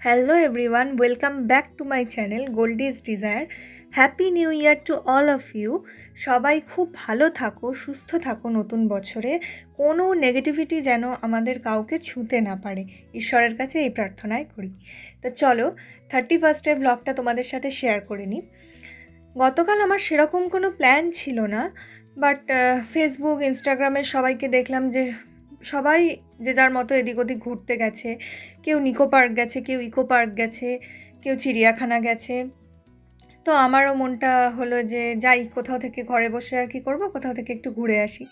Hello everyone, welcome back to my channel Goldie's Desire. Happy new year to all of you. সবাই খুব ভালো থাকো, সুস্থ থাকো নতুন বছরে। কোনো নেগেটিভিটি যেন আমাদের কাউকে ছুঁতে না পারে, ঈশ্বরের কাছে এই প্রার্থনাই করি। তো চলো 31st ব্লগটা তোমাদের সাথে শেয়ার করে নিই। গতকাল আমার সেরকম কোনো প্ল্যান ছিল না, বাট ফেসবুক ইনস্টাগ্রামের সবাইকে দেখলাম যে সবাই যে যার মতো এদিক ওদিক ঘুরতে গেছে। কেউ নিকো পার্ক গেছে, কেউ ইকো পার্ক গেছে, কেউ চিড়িয়াখানা গেছে। তো আমারও মনটা হলো যে যাই, কোথাও থেকে ঘরে বসে আর কি করব, কোথাও থেকে একটু ঘুরে আসি।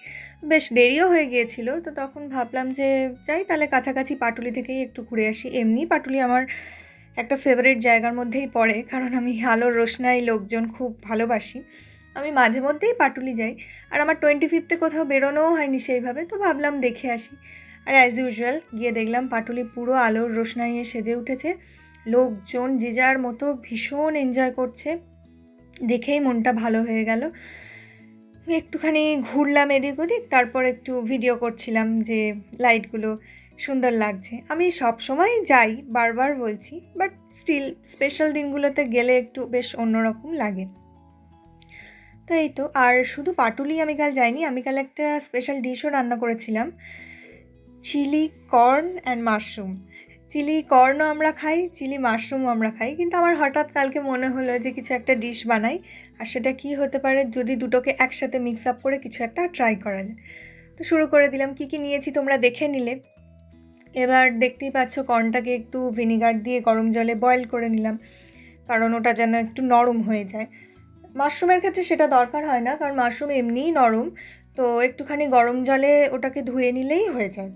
বেশ দেরিও হয়ে গিয়েছিল, তো তখন ভাবলাম যে যাই তাহলে কাছাকাছি পাটুলি থেকেই একটু ঘুরে আসি। এমনি পাটুলি আমার একটা ফেভারিট জায়গার মধ্যেই পড়ে, কারণ আমি আলোর রোশনাই লোকজন খুব ভালোবাসি। আমি মাঝে মধ্যেই পাটুলি যাই, আর আমার 25th কোথাও বেরোনোও হয়নি সেইভাবে, তো ভাবলাম দেখে আসি। আর অ্যাজ ইউজুয়াল গিয়ে দেখলাম পাটুলি পুরো আলোর রোশনাইয়ে সেজে উঠেছে। লোকজন যে যার মতো ভীষণ এনজয় করছে, দেখেই মনটা ভালো হয়ে গেল। একটুখানি ঘুরলাম এদিক ওদিক, তারপর একটু ভিডিও করছিলাম যে লাইটগুলো সুন্দর লাগছে। আমি সব সময় যাই, বারবার বলছি, বাট স্টিল স্পেশাল দিনগুলোতে গেলে একটু বেশ অন্যরকম লাগে। তো এই তো, আর শুধু পাটুলি আমি কাল যাইনি, আমি কাল একটা স্পেশাল ডিশও রান্না করেছিলাম, চিলি কর্ন অ্যান্ড মাশরুম। চিলি কর্নও আমরা খাই, চিলি মাশরুমও আমরা খাই, কিন্তু আমার হঠাৎ কালকে মনে হলো যে কিছু একটা ডিশ বানাই। আর সেটা কী হতে পারে যদি দুটোকে একসাথে মিক্স আপ করে কিছু একটা ট্রাই করা যায়। তো শুরু করে দিলাম। কী কী নিয়েছি তোমরা দেখে নিলে। এবার দেখতেই পাচ্ছ, কর্নটাকে একটু ভিনিগার দিয়ে গরম জলে বয়েল করে নিলাম, কারণ ওটা যেন একটু নরম হয়ে যায়। মাশরুমের ক্ষেত্রে সেটা দরকার হয় না, কারণ মাশরুম এমনিই নরম, তো একটুখানি গরম জলে ওটাকে ধুয়ে নিলেই হয়ে যায়।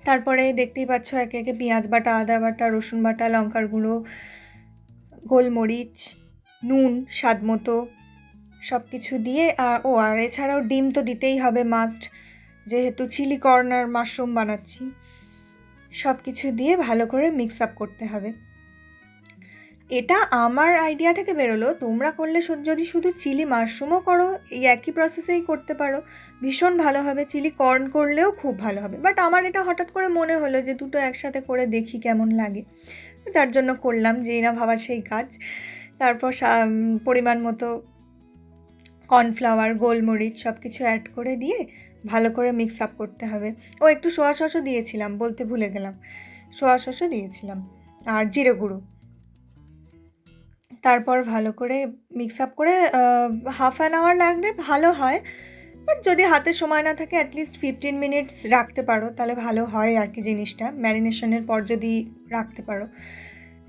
তারপরে দেখতেই পাচ্ছ একে একে পেঁয়াজ বাটা, আদা বাটা, রসুন বাটা, লঙ্কার গুঁড়ো, গোলমরিচ, নুন স্বাদ মতো সব কিছু দিয়ে, আর এছাড়াও ডিম তো দিতেই হবে মাস্ট, যেহেতু চিলি কর্ন আর মাশরুম বানাচ্ছি। সব কিছু দিয়ে ভালো করে মিক্স আপ করতে হবে। এটা আমার আইডিয়া থেকে বেরোলো, তোমরা করলে যদি শুধু চিলি মাশরুমও করো, এই একই প্রসেসেই করতে পারো, ভীষণ ভালো হবে। চিলি কর্ন করলেও খুব ভালো হবে, বাট আমার এটা হঠাৎ করে মনে হলো যে দুটো একসাথে করে দেখি কেমন লাগে, যার জন্য করলাম, যেই না ভাবার সেই কাজ। তারপর পরিমাণ মতো কর্নফ্লাওয়ার, গোলমরিচ সব কিছু অ্যাড করে দিয়ে ভালো করে মিক্স আপ করতে হবে। একটু সোয়া সসও দিয়েছিলাম, বলতে ভুলে গেলাম, সোয়া সসও দিয়েছিলাম, আর জিরে গুঁড়ো। তারপর ভালো করে মিক্স আপ করে হাফ অ্যান আওয়ার লাগলে ভালো হয়, বাট যদি হাতে সময় না থাকে অ্যাটলিস্ট 15 মিনিটস রাখতে পারো, তাহলে ভালো হয় আর কি জিনিসটা, ম্যারিনেশনের পর যদি রাখতে পারো।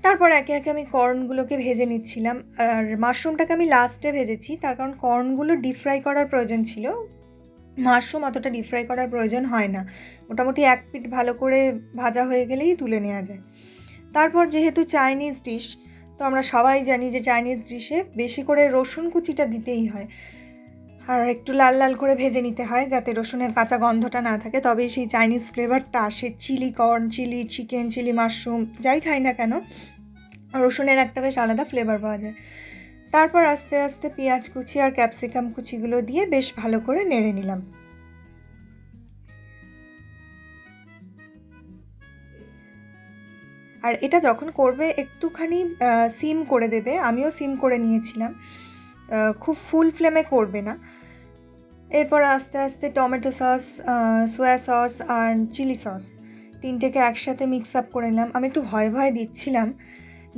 তারপর একে একে আমি কর্নগুলোকে ভেজে নিচ্ছিলাম, আর মাশরুমটাকে আমি লাস্টে ভেজেছি, তার কারণ কর্নগুলো ডিপ ফ্রাই করার প্রয়োজন ছিল, মাশরুম অতটা ডিপ ফ্রাই করার প্রয়োজন হয় না, মোটামুটি এক পিঠ ভালো করে ভাজা হয়ে গেলেই তুলে নেওয়া যায়। তারপর যেহেতু চাইনিজ ডিশ, তো আমরা সবাই জানি যে চাইনিজ ডিশে বেশি করে রসুন কুচিটা দিতেই হয়, আর একটু লাল লাল করে ভেজে নিতে হয় যাতে রসুনের কাঁচা গন্ধটা না থাকে, তবেই সেই চাইনিজ ফ্লেভারটা আসে। Chilli corn, chilli chicken, chilli mushroom যাই খাই না কেন, রসুনের একটা বেশ আলাদা ফ্লেভার পাওয়া যায়। তারপর আস্তে আস্তে পেঁয়াজ কুচি আর ক্যাপসিকাম কুচিগুলো দিয়ে বেশ ভালো করে নেড়ে নিলাম। আর এটা যখন করবে একটুখানি সিম করে দেবে, আমিও সিম করে নিয়েছিলাম, খুব ফুল ফ্লেমে করবে না। এরপর আস্তে আস্তে টমেটো সস, সোয়া সস আর চিলি সস তিনটেকে একসাথে মিক্স আপ করে নিলাম। আমি একটু ভয় ভয় দিচ্ছিলাম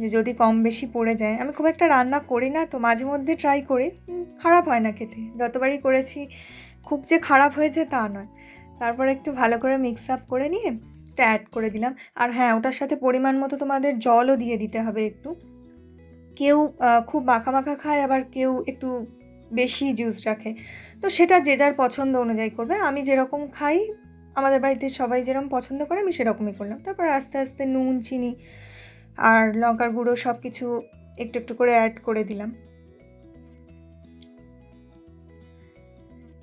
যে যদি কম বেশি পড়ে যায়, আমি খুব একটা রান্না করি না, তো মাঝে মধ্যে ট্রাই করি, খারাপ হয় না খেতে, যতবারই করেছি খুব যে খারাপ হয়েছে তা নয়। তারপর একটু ভালো করে মিক্স আপ করে নিয়ে এটা অ্যাড করে দিলাম। আর হ্যাঁ, ওটার সাথে পরিমাণ মতো তোমাদের জলও দিয়ে দিতে হবে একটু। কেউ খুব মাখা মাখা খায়, আবার কেউ একটু বেশি জুস রাখে, তো সেটা যে যার পছন্দ অনুযায়ী করবে। আমি যেরকম খাই, আমাদের বাড়িতে সবাই যেরকম পছন্দ করে, আমি সেরকমই করলাম। তারপর আস্তে আস্তে নুন, চিনি আর লঙ্কার গুঁড়ো সব কিছু একটু একটু করে অ্যাড করে দিলাম।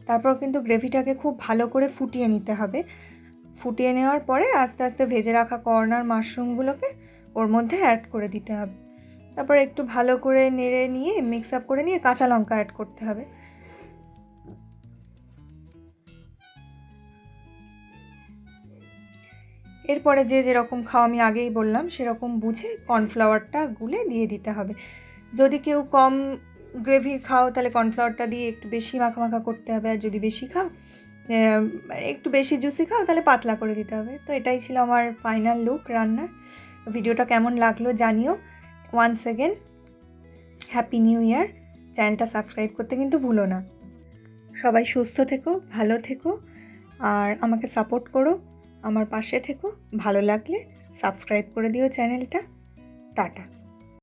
তারপর কিন্তু গ্রেভিটাকে খুব ভালো করে ফুটিয়ে নিতে হবে। ফুটিয়ে নেওয়ার পরে আস্তে আস্তে ভেজে রাখা কর্ন আর মাশরুমগুলোকে ওর মধ্যে অ্যাড করে দিতে হবে। তারপর একটু ভালো করে নেড়ে নিয়ে মিক্স আপ করে নিয়ে কাঁচা লঙ্কা অ্যাড করতে হবে। এরপরে যে যেরকম খাও আমি আগেই বললাম সেরকম বুঝে কর্নফ্লাওয়ারটা গুলে দিয়ে দিতে হবে। যদি কেউ কম গ্রেভি খাও তাহলে কর্নফ্লাওয়ারটা দিয়ে একটু বেশি মাখা মাখা করতে হবে, আর যদি বেশি খাও একটু বেশি জুসি খাও তাহলে পাতলা করে দিতে হবে। তো এটাই ছিল আমার ফাইনাল লুক রান্নার। ভিডিওটা কেমন লাগলো জানিও। Once again happy new year. চ্যানেলটা সাবস্ক্রাইব করতে কিন্তু ভুলো না। সবাই সুস্থ থেকো, ভালো থেকো, আর আমাকে সাপোর্ট করো, আমার পাশে থেকো। ভালো লাগলে সাবস্ক্রাইব করে দিও চ্যানেলটা। টাটা।